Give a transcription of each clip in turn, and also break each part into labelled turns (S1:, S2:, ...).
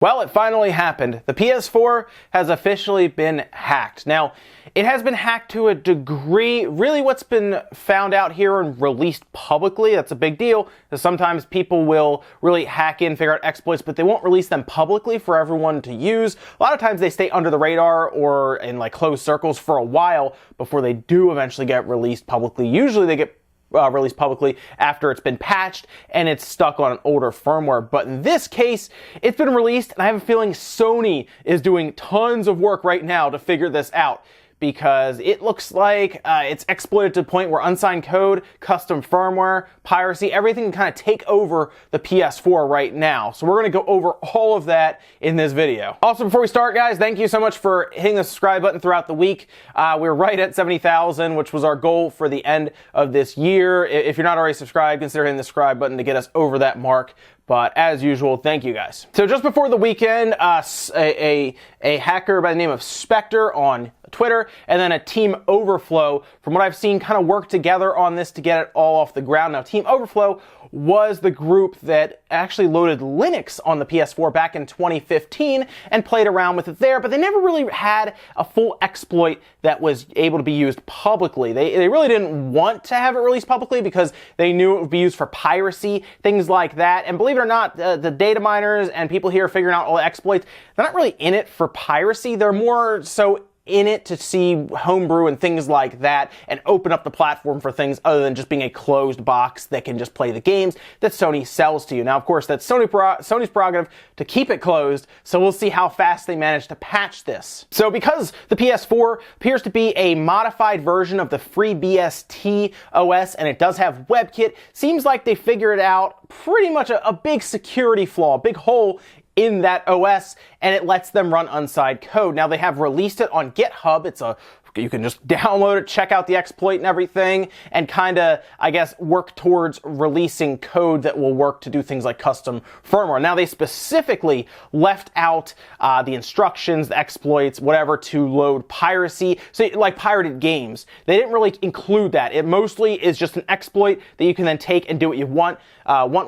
S1: Well, it finally happened. The PS4 has officially been hacked. Now, it has been hacked to a degree. Really, what's been found out here and released publicly, that's a big deal, because sometimes people will really hack in, figure out exploits, but they won't release them publicly for everyone to use. A lot of times they stay under the radar or in like closed circles for a while before they do eventually get released publicly. Usually they get released publicly after it's been patched and it's stuck on an older firmware. But in this case, it's been released, and I have a feeling Sony is doing tons of work right now to figure this out, because it looks like it's exploited to the point where unsigned code, custom firmware, piracy, everything can kind of take over the PS4 right now. So we're going to go over all of that in this video. Also, before we start, guys, thank you so much for hitting the subscribe button throughout the week. We're right at 70,000, which was our goal for the end of this year. If you're not already subscribed, consider hitting the subscribe button to get us over that mark. But as usual, thank you guys. So just before the weekend, a hacker by the name of Spectre on Twitter, and then a Team Overflow, from what I've seen, kind of worked together on this to get it all off the ground. Now, Team Overflow was the group that actually loaded Linux on the PS4 back in 2015 and played around with it there, but they never really had a full exploit that was able to be used publicly. They really didn't want to have it released publicly because they knew it would be used for piracy, things like that. And believe it or not, the data miners and people here figuring out all the exploits, they're not really in it for piracy. They're more so in it to see homebrew and things like that and open up the platform for things other than just being a closed box that can just play the games that Sony sells to you. Now, of course, that's Sony's prerogative to keep it closed, so we'll see how fast they manage to patch this. So because the PS4 appears to be a modified version of the FreeBSD OS, and it does have WebKit, seems like they figured out pretty much a big security flaw, a big hole in that OS, and it lets them run unsigned code. Now, they have released it on GitHub. You can just download it, check out the exploit and everything, and kind of, I guess, work towards releasing code that will work to do things like custom firmware. Now, they specifically left out the instructions, the exploits, whatever, to load piracy, so like pirated games. They didn't really include that. It mostly is just an exploit that you can then take and do what you want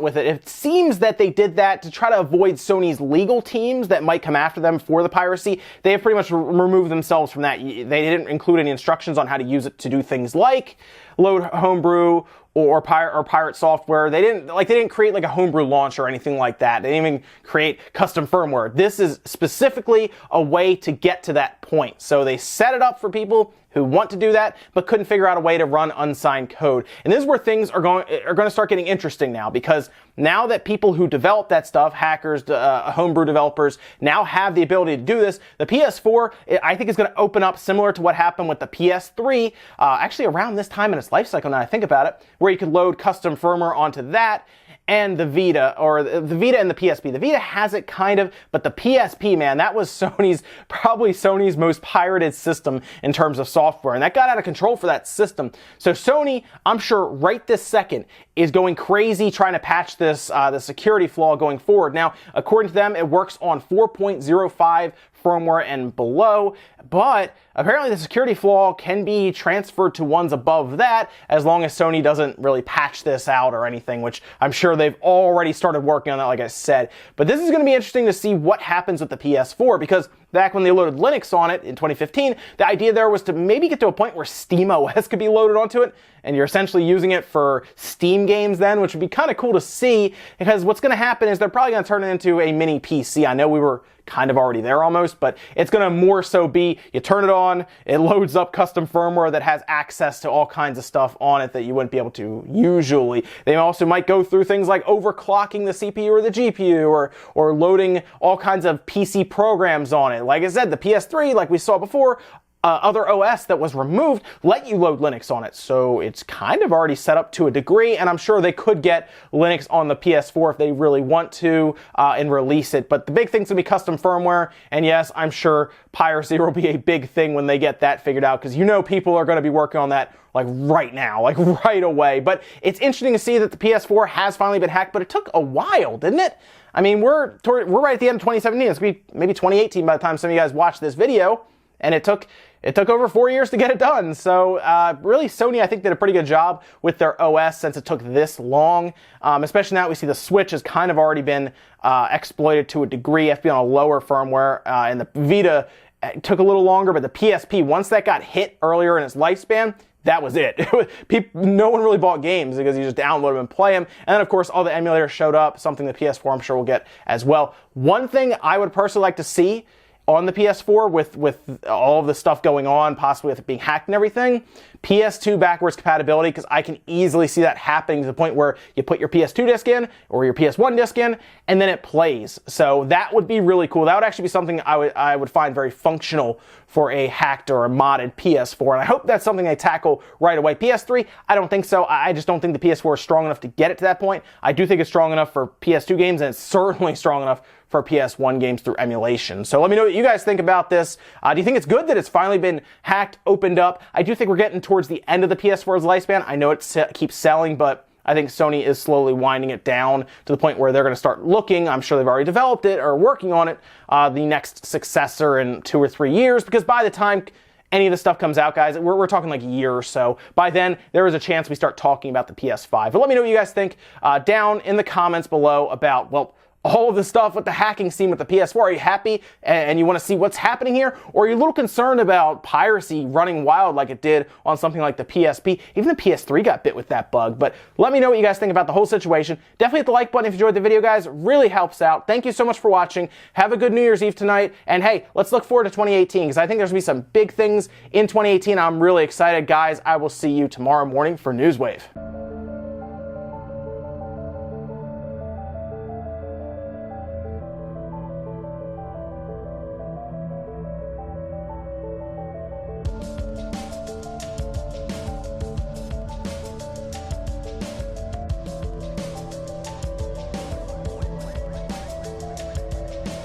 S1: with it. It seems that they did that to try to avoid Sony's legal teams that might come after them for the piracy. They have pretty much removed themselves from that. They didn't include any instructions on how to use it to do things like load homebrew or pirate software. They didn't create like a homebrew launch or anything like that. They didn't even create custom firmware. This is specifically a way to get to that point. So they set it up for people who want to do that but couldn't figure out a way to run unsigned code. And this is where things are going to start getting interesting now, because now that people who develop that stuff, hackers, homebrew developers, now have the ability to do this, the PS4, I think, is going to open up similar to what happened with the PS3, actually around this time in its life cycle, now I think about it, where you could load custom firmware onto that, and the Vita, or the Vita and the PSP. The Vita has it kind of, but the PSP, man, that was probably Sony's most pirated system in terms of software, and that got out of control for that system. So Sony, I'm sure right this second, is going crazy trying to patch this, the security flaw going forward. Now, according to them, it works on 4.05 firmware and below, but apparently the security flaw can be transferred to ones above that as long as Sony doesn't really patch this out or anything, which I'm sure they've already started working on that, like I said. But this is going to be interesting to see what happens with the PS4, because back when they loaded Linux on it in 2015, the idea there was to maybe get to a point where SteamOS could be loaded onto it, and you're essentially using it for Steam games then, which would be kind of cool to see, because what's going to happen is they're probably going to turn it into a mini PC. I know we were kind of already there almost, but it's going to more so be, you turn it on, it loads up custom firmware that has access to all kinds of stuff on it that you wouldn't be able to usually. They also might go through things like overclocking the CPU or the GPU, or loading all kinds of PC programs on it. Like I said, the PS3, like we saw before, other OS that was removed let you load Linux on it. So it's kind of already set up to a degree, and I'm sure they could get Linux on the PS4 if they really want to and release it. But the big thing's gonna be custom firmware, and yes, I'm sure piracy will be a big thing when they get that figured out, because you know people are gonna be working on that like right now, like right away. But it's interesting to see that the PS4 has finally been hacked, but it took a while, didn't it? I mean, we're right at the end of 2017. It's gonna be maybe 2018 by the time some of you guys watch this video. and it took over 4 years to get it done. So really, Sony, I think, did a pretty good job with their OS since it took this long, especially now that we see the Switch has kind of already been exploited to a degree. You have to be on a lower firmware, and the Vita took a little longer, but the PSP, once that got hit earlier in its lifespan, that was it. No one really bought games because you just download them and play them. And then, of course, all the emulators showed up, something the PS4 I'm sure will get as well. One thing I would personally like to see on the PS4 with all of the stuff going on, possibly with it being hacked and everything, PS2 backwards compatibility, because I can easily see that happening to the point where you put your PS2 disc in or your PS1 disc in, and then it plays. So that would be really cool. That would actually be something I would find very functional for a hacked or a modded PS4, and I hope that's something they tackle right away. PS3, I don't think so. I just don't think the PS4 is strong enough to get it to that point. I do think it's strong enough for PS2 games, and it's certainly strong enough for PS1 games through emulation. So let me know what you guys think about this. Do you think it's good that it's finally been hacked, opened up? I do think we're getting towards the end of the PS4's lifespan. I know it keeps selling, but I think Sony is slowly winding it down to the point where they're going to start looking, I'm sure they've already developed it or working on it, the next successor in 2 or 3 years, because by the time any of this stuff comes out, guys, we're talking like a year or so. By then, there is a chance we start talking about the PS5. But let me know what you guys think down in the comments below about, well, all of the stuff with the hacking scene with the PS4. Are you happy and you want to see what's happening here? Or are you a little concerned about piracy running wild like it did on something like the PSP? Even the PS3 got bit with that bug. But let me know what you guys think about the whole situation. Definitely hit the like button if you enjoyed the video, guys. It really helps out. Thank you so much for watching. Have a good New Year's Eve tonight. And hey, let's look forward to 2018 because I think there's going to be some big things in 2018. I'm really excited, guys. I will see you tomorrow morning for Newswave.